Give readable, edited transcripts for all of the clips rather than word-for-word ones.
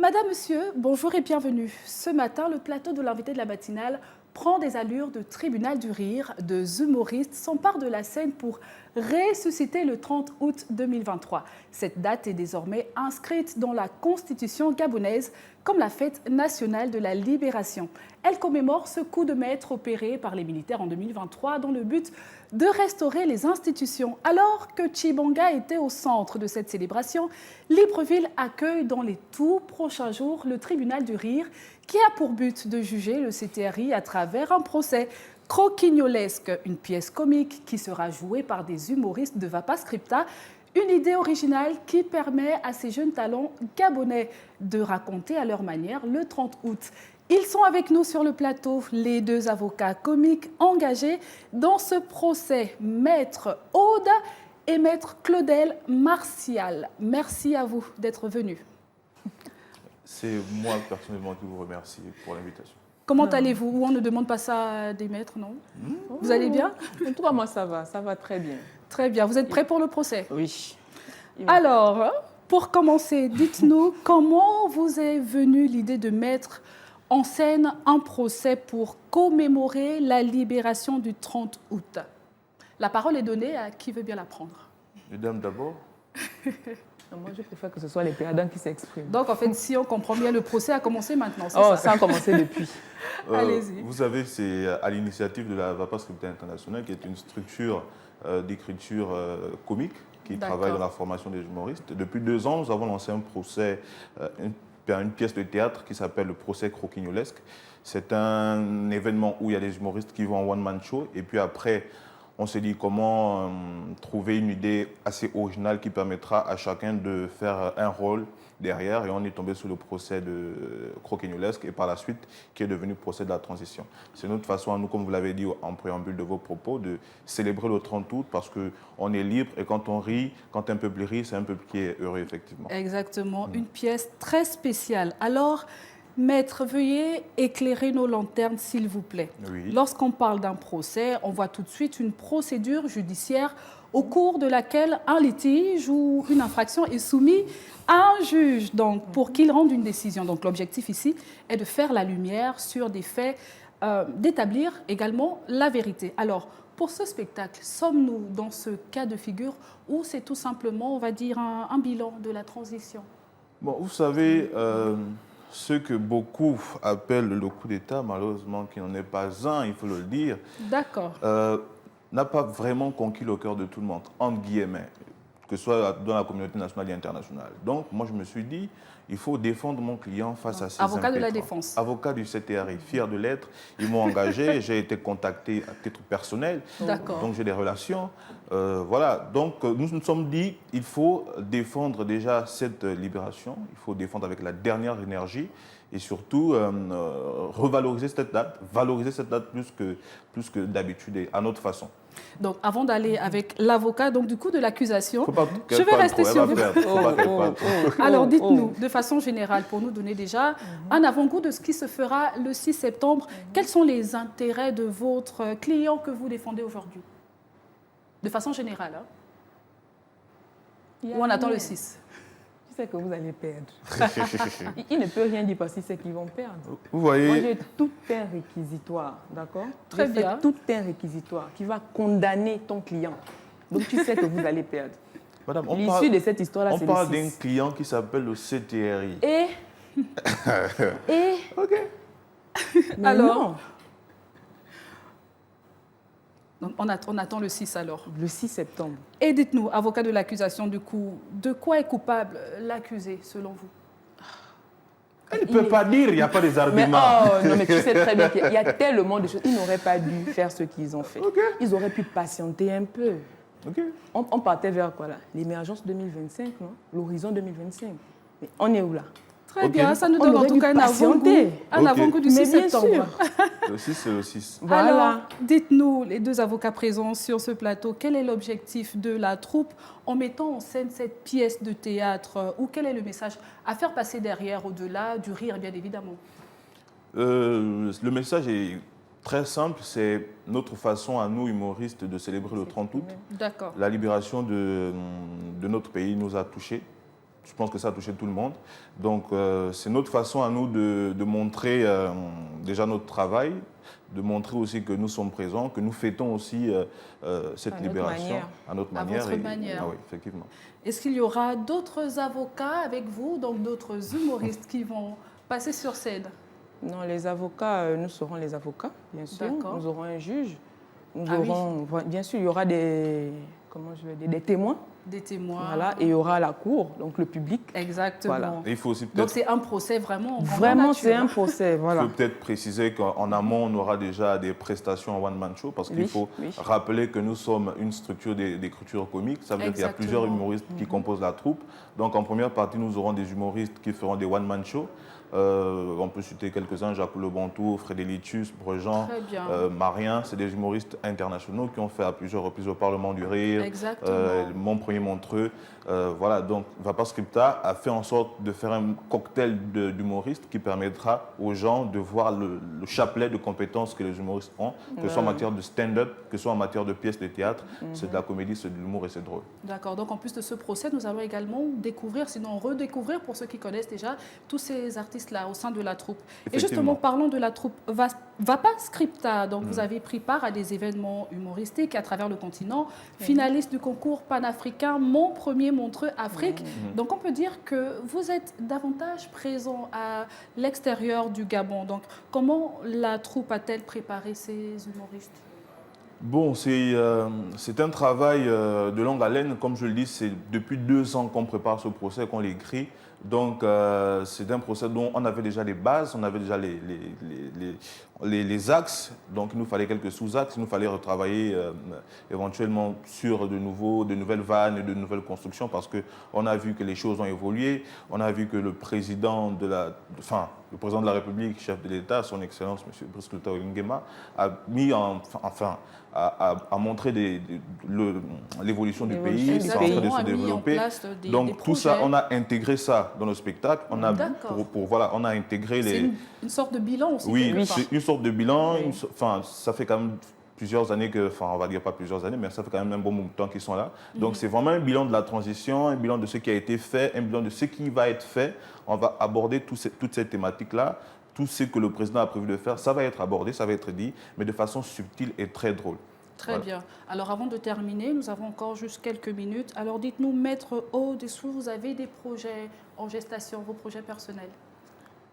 Madame, monsieur, bonjour et bienvenue. Ce matin, le plateau de l'invité de la matinale prend des allures de tribunal du rire. Deux humoristes s'emparent de la scène pour ressusciter le 30 août 2023. Cette date est désormais inscrite dans la constitution gabonaise comme la fête nationale de la libération. Elle commémore ce coup de maître opéré par les militaires en 2023 dans le but de restaurer les institutions. Alors que Tchibanga était au centre de cette célébration, Libreville accueille dans les tout prochains jours le tribunal du rire qui a pour but de juger le CTRI à travers un procès croquignolesque, une pièce comique qui sera jouée par des humoristes de Vapa Scripta, une idée originale qui permet à ces jeunes talents gabonais de raconter à leur manière le 30 août. Ils sont avec nous sur le plateau, les deux avocats comiques engagés dans ce procès, Maître Aude et Maître Claudel Martial. Merci à vous d'être venus. C'est moi personnellement qui vous remercie pour l'invitation. Comment allez-vous? Ou on ne demande pas ça à des maîtres, non? Vous allez bien? En tout cas, moi, ça va très bien. Très bien. Vous êtes prêts pour le procès? Oui. Alors, pour commencer, dites-nous comment vous est venue l'idée de mettre en scène un procès pour commémorer la libération du 30 août. La parole est donnée à qui veut bien la prendre. Mesdames d'abord. Moi, je préfère que ce soit les perdants qui s'expriment. Donc, en fait, si on comprend bien, le procès a commencé maintenant, c'est ça? ça? Ça a commencé depuis. Allez-y. Vous savez, c'est à l'initiative de la Vapa Scripta International, qui est une structure d'écriture comique qui travaille dans la formation des humoristes. Depuis 2 ans, nous avons lancé un procès, une pièce de théâtre qui s'appelle le procès croquignolesque. C'est un événement où il y a des humoristes qui vont en one-man show et puis après, on s'est dit comment trouver une idée assez originale qui permettra à chacun de faire un rôle derrière et on est tombé sur le procès de croquignolesque et par la suite qui est devenu procès de la transition. C'est notre façon à nous, comme vous l'avez dit en préambule de vos propos, de célébrer le 30 août parce qu'on est libre et quand on rit, quand un peuple rit, c'est un peuple qui est heureux effectivement. Exactement, une pièce très spéciale. Alors, Maître, veuillez éclairer nos lanternes, s'il vous plaît. Oui. Lorsqu'on parle d'un procès, on voit tout de suite une procédure judiciaire au cours de laquelle un litige ou une infraction est soumis à un juge donc, pour qu'il rende une décision. Donc, l'objectif ici est de faire la lumière sur des faits, d'établir également la vérité. Alors, pour ce spectacle, sommes-nous dans ce cas de figure ou c'est tout simplement, on va dire, un bilan de la transition? Bon, vous savez, ce que beaucoup appellent le coup d'État, malheureusement qui n'en est pas un, il faut le dire, D'accord. n'a pas vraiment conquis le cœur de tout le monde, entre guillemets, que ce soit dans la communauté nationale et internationale. Donc, moi, je me suis dit, il faut défendre mon client face à ces avocat de la impétrants. défense. Avocat du CTRI, fier de l'être. Ils m'ont engagé, j'ai été contacté à titre personnel. D'accord. Donc, j'ai des relations. Voilà. Donc, nous nous sommes dit, il faut défendre déjà cette libération. Il faut défendre avec la dernière énergie. Et surtout, revaloriser cette date, valoriser cette date plus que d'habitude et à notre façon. Donc, avant d'aller avec l'avocat, donc du coup de l'accusation, je vais rester sur vous. Alors, dites-nous, de façon générale, pour nous donner déjà un avant-goût de ce qui se fera le 6 septembre, quels sont les intérêts de votre client que vous défendez aujourd'hui? De façon générale. Hein? Ou on attend le 6? Je sais que vous allez perdre. Il ne peut rien dire parce qu'il sait qu'ils vont perdre. Vous voyez. Moi, j'ai tout un réquisitoire, d'accord? Très bien. Tout un réquisitoire qui va condamner ton client. Donc, tu sais que vous allez perdre. Madame, l'issue de cette histoire-là, c'est le 6. On parle d'un client qui s'appelle le CTRI. Et OK. Alors non. Donc, on attend le 6 alors. Le 6 septembre. Et dites-nous, avocat de l'accusation, du coup, de quoi est coupable l'accusé, selon vous? Elle ne peut pas dire, il n'y a pas des arguments. Non, mais tu sais très bien qu'il y a tellement de choses. Ils n'auraient pas dû faire ce qu'ils ont fait. Okay. Ils auraient pu patienter un peu. Okay. On partait vers quoi là? L'émergence 2025, non? L'horizon 2025. Mais on est où là? Très bien, ça nous donne en tout cas un avant-goût du 6 septembre. Le 6, c'est le 6. Voilà. Alors, dites-nous, les deux avocats présents sur ce plateau, quel est l'objectif de la troupe en mettant en scène cette pièce de théâtre ou quel est le message à faire passer derrière, au-delà du rire, bien évidemment? Le message est très simple, c'est notre façon à nous, humoristes, de célébrer le 30 août. D'accord. La libération de notre pays nous a touchés. je pense que ça a touché tout le monde. Donc, c'est notre façon à nous de montrer déjà notre travail, de montrer aussi que nous sommes présents, que nous fêtons aussi cette libération à notre manière. À votre manière. Ah oui, effectivement. Est-ce qu'il y aura d'autres avocats avec vous, donc d'autres humoristes qui vont passer sur scène? Non, les avocats, nous serons les avocats, bien sûr. Nous aurons un juge. Nous aurons, bien sûr, il y aura des témoins. Des témoins. Voilà, et il y aura la cour, donc le public. Exactement. Voilà. Et il faut aussi donc c'est un procès vraiment en Vraiment, c'est un procès, voilà. Il faut peut-être préciser qu'en amont, on aura déjà des prestations en one-man show, parce qu'il faut rappeler que nous sommes une structure d'écriture comique. Ça veut dire qu'il y a plusieurs humoristes qui composent la troupe. Donc en première partie, nous aurons des humoristes qui feront des one-man shows. On peut citer quelques-uns, Jacques Le Bantou, Frédélicius, Brejean, Marien. C'est des humoristes internationaux qui ont fait à plusieurs reprises au Parlement du Rire, Mon Premier Montreux. Voilà, donc Vapa Scripta a fait en sorte de faire un cocktail d'humoristes qui permettra aux gens de voir le chapelet de compétences que les humoristes ont, que ce soit en matière de stand-up, que ce soit en matière de pièces de théâtre. C'est de la comédie, c'est de l'humour et c'est drôle. D'accord, donc en plus de ce procès, nous allons également découvrir, sinon redécouvrir pour ceux qui connaissent déjà, tous ces artistes-là au sein de la troupe. Et justement, parlons de la troupe Vapa Scripta. Donc vous avez pris part à des événements humoristiques à travers le continent, finaliste du concours panafricain Mon Premier Montreux Afrique. Donc on peut dire que vous êtes davantage présent à l'extérieur du Gabon. Donc comment la troupe a-t-elle préparé ces humoristes? Bon, c'est un travail de longue haleine. Comme je le dis, c'est depuis 2 ans qu'on prépare ce procès, qu'on l'écrit. Donc, c'est un procès dont on avait déjà les bases, on avait déjà les axes. Donc, il nous fallait quelques sous-axes. Il nous fallait retravailler éventuellement sur de nouvelles vannes et de nouvelles constructions parce qu'on a vu que les choses ont évolué. On a vu que le président de la République, chef de l'État, son Excellence, M. Brice Clotaire Nguema, a mis a montré l'évolution du pays, c'est en train de se développer. Donc tout ça, on a intégré ça dans le spectacle. On a on a intégré C'est une sorte de bilan aussi. Oui, c'est une sorte de bilan. Ça fait quand même plusieurs années on va dire pas plusieurs années, mais ça fait quand même un bon moment de temps qu'ils sont là. Donc c'est vraiment un bilan de la transition, un bilan de ce qui a été fait, un bilan de ce qui va être fait. On va aborder toute cette thématique-là. Tout ce que le président a prévu de faire, ça va être abordé, ça va être dit, mais de façon subtile et très drôle. Très bien. Alors avant de terminer, nous avons encore juste quelques minutes. Alors dites-nous, Maître Au-Dessous, vous avez des projets en gestation, vos projets personnels?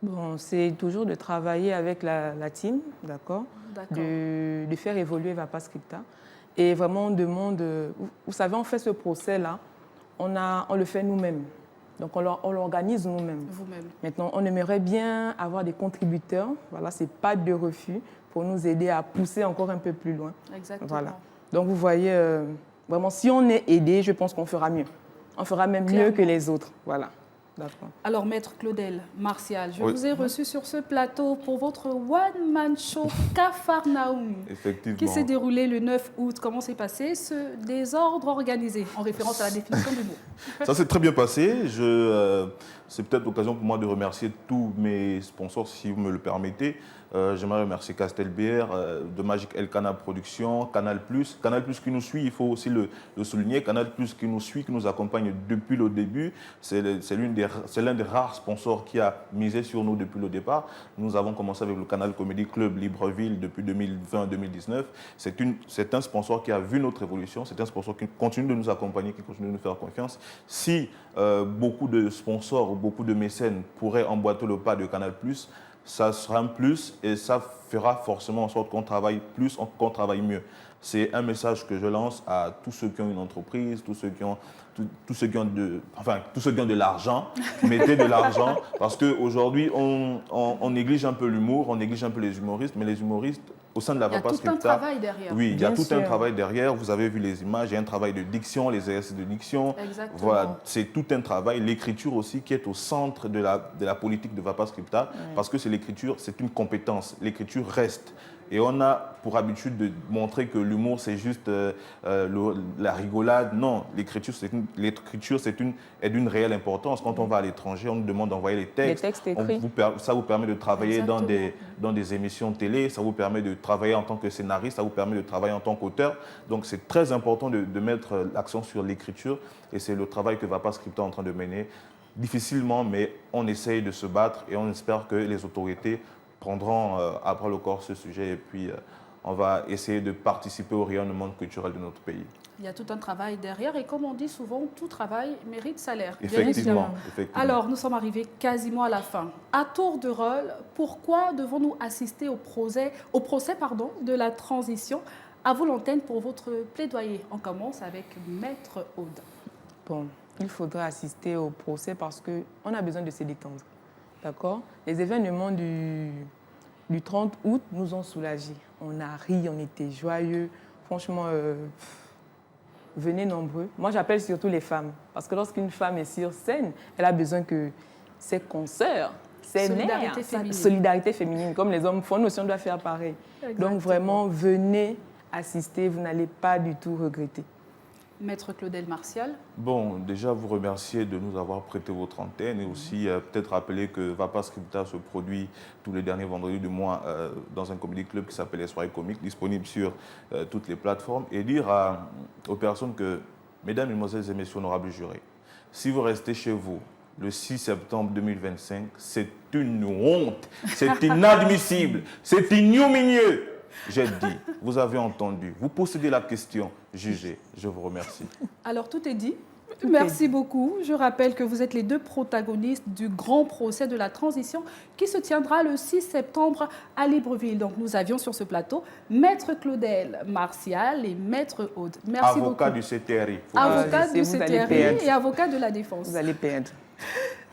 Bon, c'est toujours de travailler avec la team, d'accord, de faire évoluer Vapa Scripta. Et vraiment, on demande, vous savez, on fait ce procès-là, on le fait nous-mêmes. Donc, on l'organise nous-mêmes. Maintenant, on aimerait bien avoir des contributeurs. Voilà, ce n'est pas de refus pour nous aider à pousser encore un peu plus loin. Exactement. Voilà. Donc, vous voyez, vraiment, si on est aidé, je pense qu'on fera mieux. On fera même mieux que les autres. Voilà. Alors, Maître Claudel Martial, je vous ai reçu sur ce plateau pour votre one-man show Capharnaüm, qui s'est déroulé le 9 août. Comment s'est passé ce désordre organisé, en référence à la définition du mot? Ça s'est très bien passé. C'est peut-être l'occasion pour moi de remercier tous mes sponsors, si vous me le permettez. J'aimerais remercier Castelbière, de Magic Elkana Productions, Canal+. Canal+ qui nous suit, il faut aussi le souligner. Canal+ qui nous suit, qui nous accompagne depuis le début. C'est l'un des rares sponsors qui a misé sur nous depuis le départ. Nous avons commencé avec le Canal Comedy Club Libreville depuis 2020-2019. C'est un sponsor qui a vu notre évolution. C'est un sponsor qui continue de nous accompagner, qui continue de nous faire confiance. Si beaucoup de sponsors ou beaucoup de mécènes pourraient emboîter le pas de Canal+, ça sera un plus et ça fera forcément en sorte qu'on travaille plus, qu'on travaille mieux. C'est un message que je lance à tous ceux qui ont une entreprise, tous ceux qui ont de l'argent. Mettez de l'argent parce qu'aujourd'hui, on néglige un peu l'humour, on néglige un peu les humoristes, mais les humoristes, au sein de la Vapa Scripta, il y a tout un travail derrière. Oui, il y a tout un travail derrière. Vous avez vu les images, il y a un travail de diction, les exercices de diction. Exactement. Voilà, c'est tout un travail. L'écriture aussi qui est au centre de la politique de Vapa Scripta, parce que c'est l'écriture, c'est une compétence. L'écriture reste. Et on a pour habitude de montrer que l'humour, c'est juste la rigolade. Non, l'écriture est d'une réelle importance. Quand on va à l'étranger, on nous demande d'envoyer les textes. Les textes écrits. Ça vous permet de travailler dans des émissions de télé, ça vous permet de travailler en tant que scénariste, ça vous permet de travailler en tant qu'auteur. Donc c'est très important de mettre l'accent sur l'écriture et c'est le travail que Vapa Scripta est en train de mener. difficilement, mais on essaye de se battre et on espère que les autorités prendront à bras le corps ce sujet et puis on va essayer de participer au rayonnement culturel de notre pays. Il y a tout un travail derrière et comme on dit souvent, tout travail mérite salaire. Effectivement. Alors, nous sommes arrivés quasiment à la fin. À tour de rôle, pourquoi devons-nous assister au procès de la transition? À vous l'antenne pour votre plaidoyer. On commence avec Maître Aude. Bon, il faudra assister au procès parce qu'on a besoin de se détendre. D'accord? Les événements du 30 août nous ont soulagés. On a ri, on était joyeux. Franchement, venez nombreux. Moi, j'appelle surtout les femmes. Parce que lorsqu'une femme est sur scène, elle a besoin que ses consoeurs, ses solidarité mères, féminine. Solidarité féminine, comme les hommes font, nous aussi on doit faire pareil. Exactement. Donc vraiment, venez assister, vous n'allez pas du tout regretter. Maître Claudel Martial. Bon, déjà vous remercier de nous avoir prêté votre antenne et aussi peut-être rappeler que Vapa Scripta se produit tous les derniers vendredis du mois dans un comedy club qui s'appelle Les Soirées Comiques, disponible sur toutes les plateformes, et dire aux personnes que, mesdames, mesdemoiselles et messieurs, honorables jurés, si vous restez chez vous le 6 septembre 2025, c'est une honte, c'est inadmissible, c'est ignominieux. J'ai dit, vous avez entendu, vous possédez la question, jugez. Je vous remercie. Alors, tout est dit. Merci beaucoup. Je rappelle que vous êtes les deux protagonistes du grand procès de la transition qui se tiendra le 6 septembre à Libreville. Donc, nous avions sur ce plateau Maître Claudel Martial et Maître Aude. Merci beaucoup. Avocat du CTRI. Avocat du CTRI et avocat de la défense. Vous allez perdre.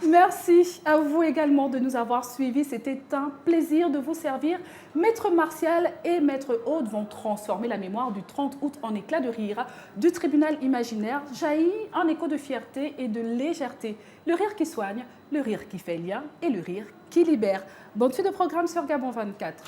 Merci à vous également de nous avoir suivis. C'était un plaisir de vous servir. Maître Martial et Maître Aude vont transformer la mémoire du 30 août en éclat de rire. Du tribunal imaginaire jaillit un écho de fierté et de légèreté. Le rire qui soigne, le rire qui fait lien et le rire qui libère. Bonne suite de programme sur Gabon 24.